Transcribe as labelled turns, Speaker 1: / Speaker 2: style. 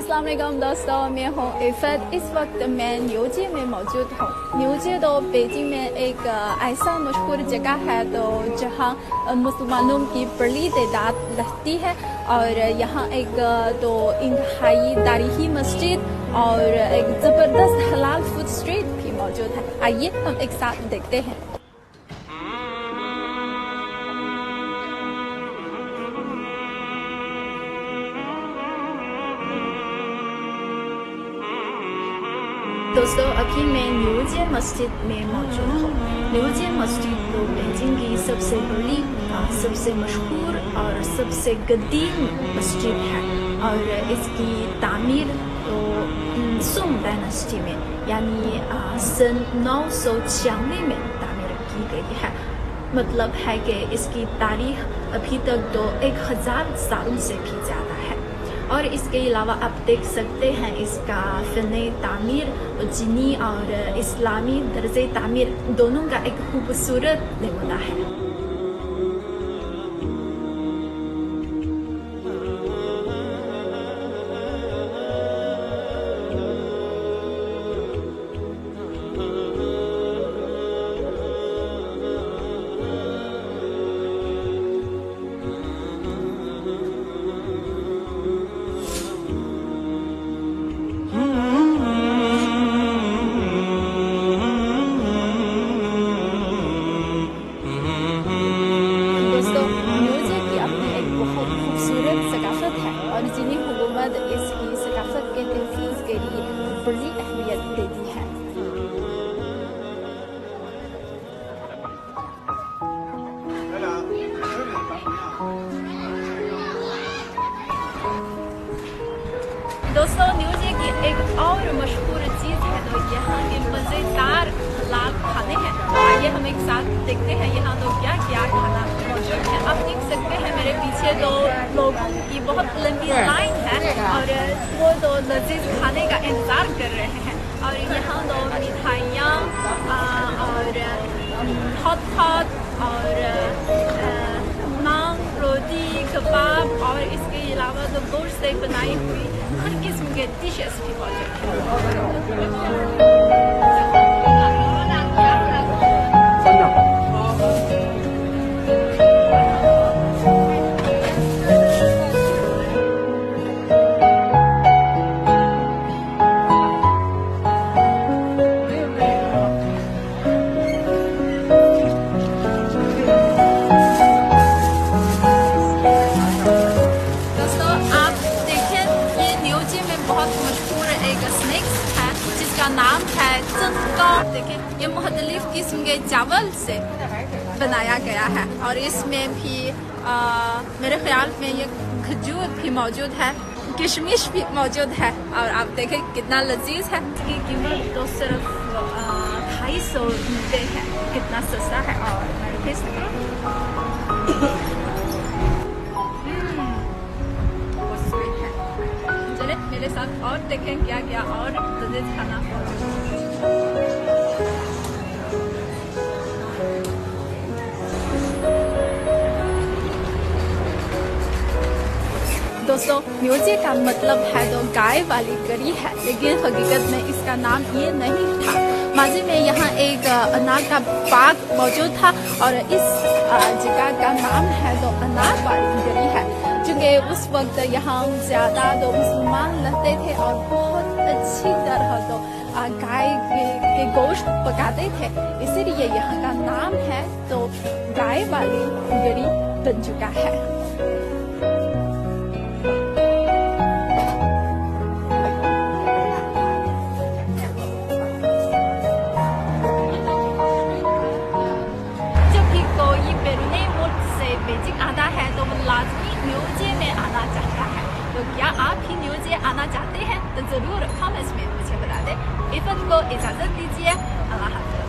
Speaker 1: अस्सलाम वालेकुम दोस्तों, मैं हूँ इफ़त। इस वक्त मैं न्यूजे में मौजूद हूँ। न्यूजे तो बेजिंग में एक ऐसा मशहूर जगह है तो जहाँ मुसलमानों की बड़ी तादाद रहती है और यहाँ एक तो इंतहाई तारीखी मस्जिद और एक ज़बरदस्त हलाल फूड स्ट्रीट भी मौजूद है। आइए हम एक साथ देखते हैं। दोस्तों, अभी मैं न्यूजे मस्जिद में मौजूद हूँ। न्यूजे मस्जिद तो बेजिंग की सबसे बड़ी, सबसे मशहूर और सबसे कदीम मस्जिद है और इसकी तामीर तो सुंग डायनेस्टी में यानी सन 996 में तामीर की गई है। मतलब है कि इसकी तारीख अभी तक तो 1000 सालों से भी ज़्यादा है। और इसके अलावा आप देख सकते हैं इसका फ़ने तामीर चीनी और इस्लामी दर्जे तामीर दोनों का एक खूबसूरत नमूना है। और चीनी हुकूमत इसकी सकाफत के तहफ़्फ़ुज़ के लिए बड़ी अहमियत देती है। दोस्तों, न्यूजे की एक और मशहूर चीज़ है तो यहाँ के मज़ेदार हलाल खाने हैं। तो आइए हम एक साथ देखते हैं यहाँ तो क्या क्या खाना मौजूद है। आप देख सकते हैं मेरे पीछे तो लोगों की बहुत लंबी लाइन है और वो तो लजीज खाने का इंतज़ार कर रहे हैं। और यहाँ तो मिठाइयाँ और हॉट और नान, रोटी, कबाब और इसके अलावा तो गोश्त से बनाई हुई हर किस्म के डिशेस भी मौजूद हैं। जिसका नाम है चंगाओ। देखिए, ये मुख्तलिफ किस्म के चावल से बनाया गया है और इसमें भी मेरे ख्याल में ये खजूर भी मौजूद है, किशमिश भी मौजूद है और आप देखें कितना लजीज है। इसकी कीमत तो सिर्फ 250 है, कितना सस्ता है। और मैं टेस्ट मेरे साथ और देखें क्या क्या और लजीज खाना। दोस्तों, न्यूजे का मतलब है तो गाय वाली करी है, लेकिन हकीकत में इसका नाम ये नहीं था। माजी में यहाँ एक अनार का बाग मौजूद था और इस जगह का नाम है तो अनार वाली करी है, क्योंकि उस वक्त यहाँ ज़्यादा तो मुसलमान रहते थे और बहुत अच्छी तरह तो गाय के गोश्त पकाते थे, इसीलिए यहाँ का नाम है तो गाय वाली गरी बन चुका है। बेजिंग आना है तो वो लाजमी न्यूजे में आना चाहता है। तो क्या आप ही न्यूजे आना चाहते हैं तो ज़रूर कमेंट्स में मुझे बता दें। इफ़त को इजाज़त दीजिए। अल्लाह हाफ़िज़।